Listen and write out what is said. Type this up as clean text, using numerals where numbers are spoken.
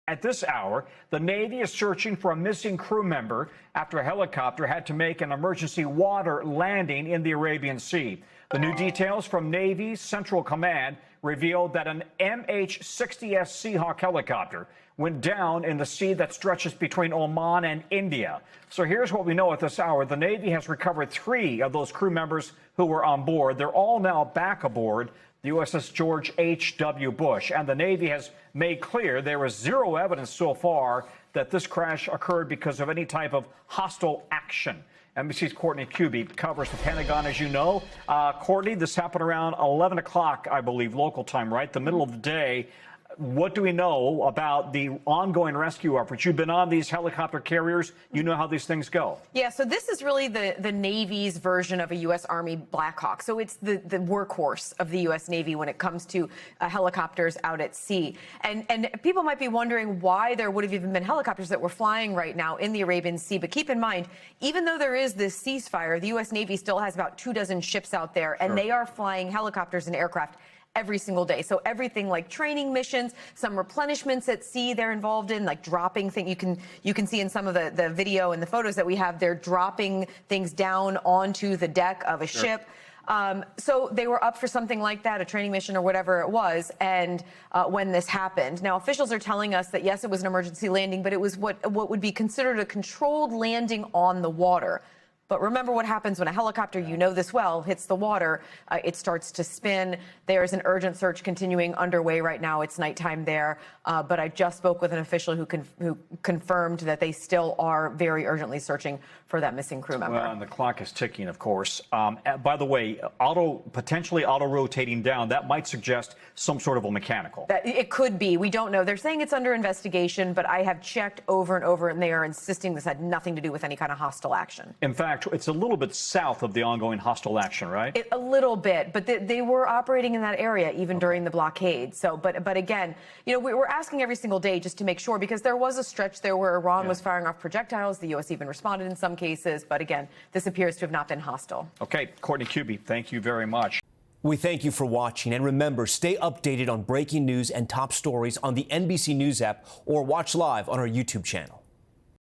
At this hour, the Navy is searching for a missing crew member after a helicopter had to make an emergency water landing in the Arabian Sea. The new details from Navy's Central Command revealed that an MH-60S Seahawk helicopter went down in the sea that stretches between Oman and India. So here's what we know at this hour. The Navy has recovered 3 of those crew members who were on board. They're all now back aboard the USS George H.W. Bush, and the Navy has made clear there is 0 evidence so far that this crash occurred because of any type of hostile action. NBC's Courtney Kuby covers the Pentagon, as you know. Courtney, this happened around 11 o'clock, I believe, local time, right? The middle of the day. What do we know about the ongoing rescue efforts? You've been on these helicopter carriers. You know how these things go. Yeah, so this is really the Navy's version of a U.S. Army Black Hawk. So it's the workhorse of the U.S. Navy when it comes to helicopters out at sea. And people might be wondering why there would have even been helicopters that were flying right now in the Arabian Sea. But keep in mind, even though there is this ceasefire, the U.S. Navy still has about 24 ships out there, and they are flying helicopters and aircraft every single day. So everything like training missions, some replenishments at sea they're involved in, like dropping things. You can see in some of the video and the photos that we have, they're dropping things down onto the deck of a ship. So they were up for something like that, a training mission or whatever it was, and when this happened. Now, officials are telling us that, yes, it was an emergency landing, but it was what would be considered a controlled landing on the water. But remember what happens when a helicopter, you know this well, hits the water. It starts to spin. There is an urgent search continuing underway right now. It's nighttime there. But I just spoke with an official who confirmed that they still are very urgently searching for that missing crew member. Well, and the clock is ticking, of course. By the way, potentially auto-rotating down, that might suggest some sort of a mechanical. It could be. We don't know. They're saying it's under investigation, but I have checked over and over, and they are insisting this had nothing to do with any kind of hostile action. In fact, it's a little bit south of the ongoing hostile action, right? A little bit, but they were operating in that area even during the blockade. So, but again, you know, we're asking every single day just to make sure, because there was a stretch there where Iran was firing off projectiles. The U.S. even responded in some cases. But again, this appears to have not been hostile. Okay, Courtney Kuby, thank you very much. We thank you for watching. And remember, stay updated on breaking news and top stories on the NBC News app or watch live on our YouTube channel.